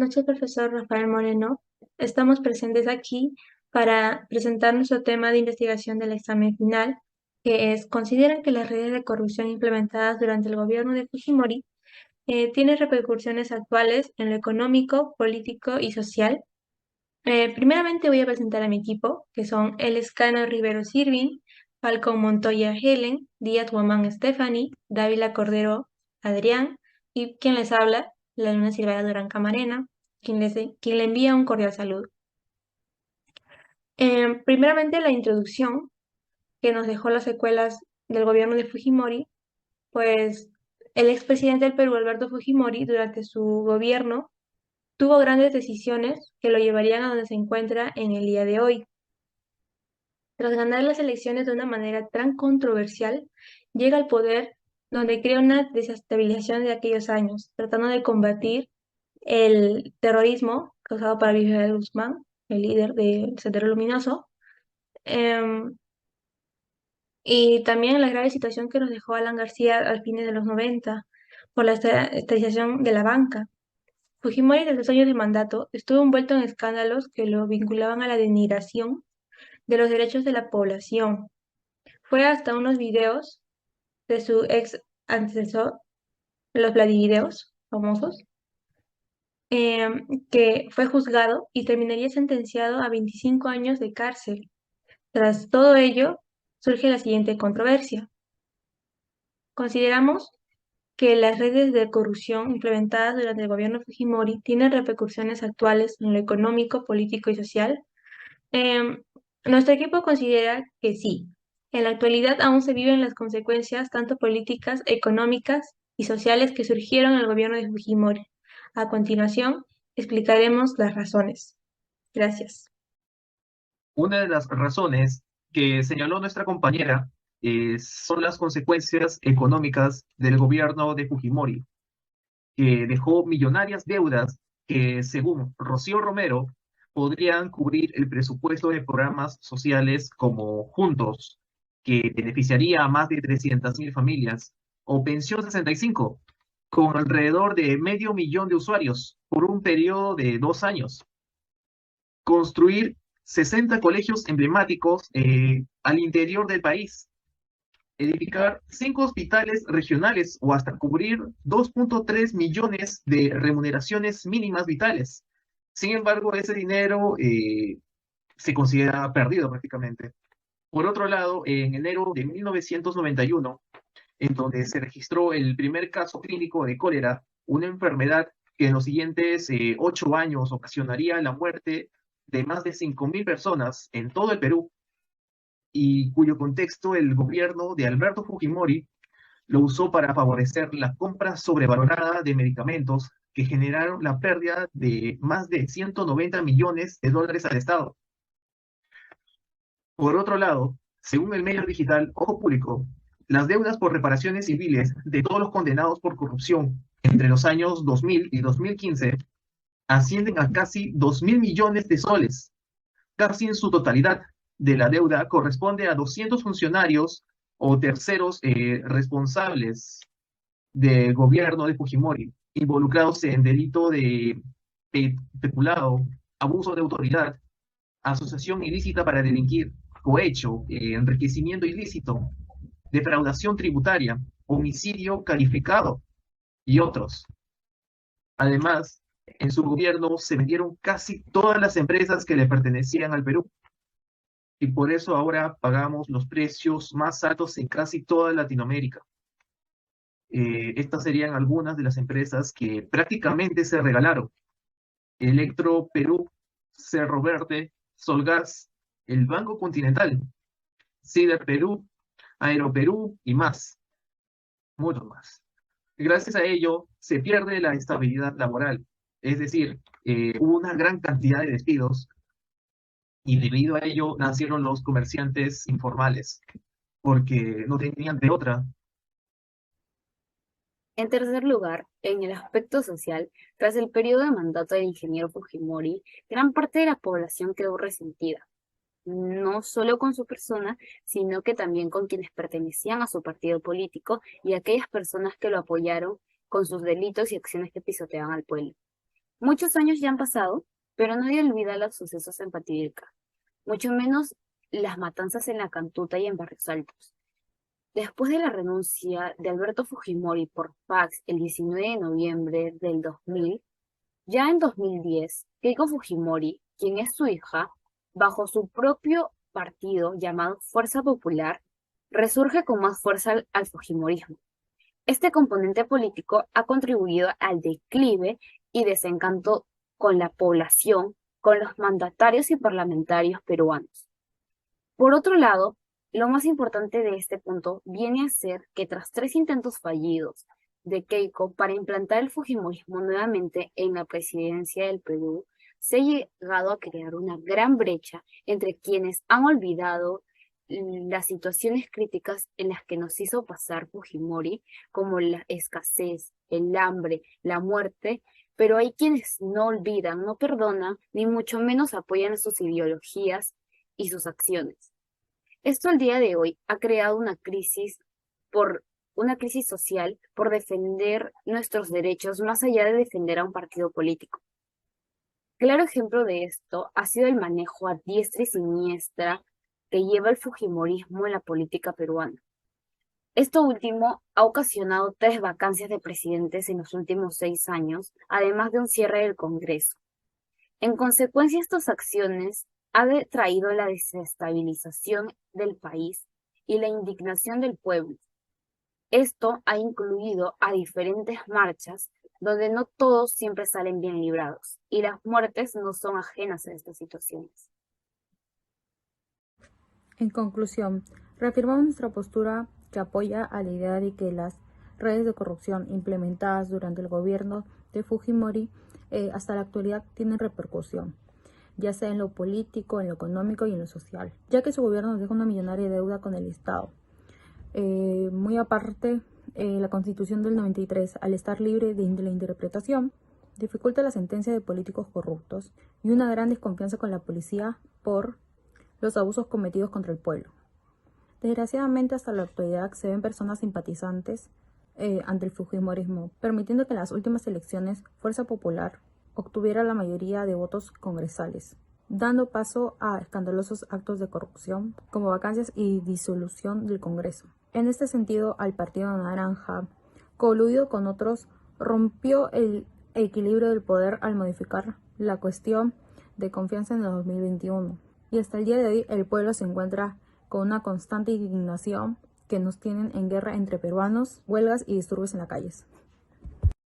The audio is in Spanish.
noches, profesor Rafael Moreno. Estamos presentes aquí para presentar nuestro tema de investigación del examen final, que es, ¿consideran que las redes de corrupción implementadas durante el gobierno de Fujimori tienen repercusiones actuales en lo económico, político y social? Primeramente voy a presentar a mi equipo, que son El Escano Rivero Sirvin, Falcón Montoya Helen, Díaz Guamán Stephanie, Dávila Cordero Adrián, y quien les habla, la Luna Silvana Durán Camarena, quien le envía un cordial saludo. Primeramente la introducción que nos dejó las secuelas del gobierno de Fujimori, pues el expresidente del Perú, Alberto Fujimori, durante su gobierno, tuvo grandes decisiones que lo llevarían a donde se encuentra en el día de hoy. Tras ganar las elecciones de una manera tan controversial, llega al poder donde crea una desestabilización de aquellos años, tratando de combatir el terrorismo causado por Abimael Guzmán, el líder del Sendero Luminoso, em, y también la grave situación que nos dejó Alan García al fines de los 90 por la estatización de la banca. Fujimori, desde los años de mandato, estuvo envuelto en escándalos que lo vinculaban a la denigración de los derechos de la población. Fue hasta unos videos de su ex antecesor, los Vladivideos famosos, que fue juzgado y terminaría sentenciado a 25 años de cárcel. Tras todo ello, surge la siguiente controversia. Consideramos que las redes de corrupción implementadas durante el gobierno Fujimori tienen repercusiones actuales en lo económico, político y social. Em, Nuestro equipo considera que sí. En la actualidad aún se viven las consecuencias tanto políticas, económicas y sociales que surgieron en el gobierno de Fujimori. A continuación, explicaremos las razones. Gracias. Una de las razones que señaló nuestra compañera son las consecuencias económicas del gobierno de Fujimori, que dejó millonarias deudas que, según Rocío Romero, podrían cubrir el presupuesto de programas sociales como Juntos, que beneficiaría a más de 300.000 familias, o Pensión 65, con alrededor de 500.000 de usuarios por un periodo de 2 años. Construir 60 colegios emblemáticos al interior del país, edificar 5 hospitales regionales o hasta cubrir 2.3 millones de remuneraciones mínimas vitales. Sin embargo, ese dinero se considera perdido prácticamente. Por otro lado, en enero de 1991, en donde se registró el primer caso clínico de cólera, una enfermedad que en los siguientes 8 años ocasionaría la muerte de más de 5.000 personas en todo el Perú, y cuyo contexto el gobierno de Alberto Fujimori lo usó para favorecer la compra sobrevalorada de medicamentos que generaron la pérdida de más de 190 millones de dólares al Estado. Por otro lado, según el medio digital Ojo Público, las deudas por reparaciones civiles de todos los condenados por corrupción entre los años 2000 y 2015 ascienden a casi 2.000 millones de soles. Casi en su totalidad de la deuda corresponde a 200 funcionarios o terceros responsables del gobierno de Fujimori, involucrados en delito de peculado, abuso de autoridad, asociación ilícita para delinquir, cohecho, enriquecimiento ilícito, defraudación tributaria, homicidio calificado y otros. Además, en su gobierno se vendieron casi todas las empresas que le pertenecían al Perú, y por eso ahora pagamos los precios más altos en casi toda Latinoamérica. Estas serían algunas de las empresas que prácticamente se regalaron: Electro Perú, Cerro Verde, Solgas, el Banco Continental, Cider Perú, Aeroperú y más, mucho más. Gracias a ello se pierde la estabilidad laboral, es decir, hubo una gran cantidad de despidos, y debido a ello nacieron los comerciantes informales, porque no tenían de otra. En tercer lugar, en el aspecto social, tras el periodo de mandato del ingeniero Fujimori, gran parte de la población quedó resentida, no solo con su persona, sino que también con quienes pertenecían a su partido político y aquellas personas que lo apoyaron con sus delitos y acciones que pisoteaban al pueblo. Muchos años ya han pasado, pero nadie olvida los sucesos en Pativilca, mucho menos las matanzas en La Cantuta y en Barrios Altos. Después de la renuncia de Alberto Fujimori por fax el 19 de noviembre del 2000, ya en 2010, Keiko Fujimori, quien es su hija, bajo su propio partido llamado Fuerza Popular, resurge con más fuerza al fujimorismo. Este componente político ha contribuido al declive y desencanto con la población, con los mandatarios y parlamentarios peruanos. Por otro lado, lo más importante de este punto viene a ser que tras 3 intentos fallidos de Keiko para implantar el fujimorismo nuevamente en la presidencia del Perú, se ha llegado a crear una gran brecha entre quienes han olvidado las situaciones críticas en las que nos hizo pasar Fujimori, como la escasez, el hambre, la muerte, pero hay quienes no olvidan, no perdonan, ni mucho menos apoyan sus ideologías y sus acciones. Esto al día de hoy ha creado una crisis social por defender nuestros derechos más allá de defender a un partido político. Claro ejemplo de esto ha sido el manejo a diestra y siniestra que lleva el fujimorismo en la política peruana. Esto último ha ocasionado 3 vacancias de presidentes en los últimos 6 años, además de un cierre del Congreso. En consecuencia, estas acciones han traído la desestabilización del país y la indignación del pueblo. Esto ha incluido a diferentes marchas donde no todos siempre salen bien librados y las muertes no son ajenas a estas situaciones. En conclusión, reafirmamos nuestra postura que apoya a la idea de que las redes de corrupción implementadas durante el gobierno de Fujimori hasta la actualidad tienen repercusión, ya sea en lo político, en lo económico y en lo social, ya que su gobierno nos deja una millonaria deuda con el Estado. Muy aparte, la Constitución del 93, al estar libre de la interpretación, dificulta la sentencia de políticos corruptos y una gran desconfianza con la policía por los abusos cometidos contra el pueblo. Desgraciadamente, hasta la actualidad se ven personas simpatizantes ante el fujimorismo, permitiendo que en las últimas elecciones Fuerza Popular obtuviera la mayoría de votos congresales, dando paso a escandalosos actos de corrupción como vacancias y disolución del Congreso. En este sentido, al Partido Naranja, coludido con otros, rompió el equilibrio del poder al modificar la cuestión de confianza en el 2021. Y hasta el día de hoy el pueblo se encuentra con una constante indignación que nos tienen en guerra entre peruanos, huelgas y disturbios en las calles.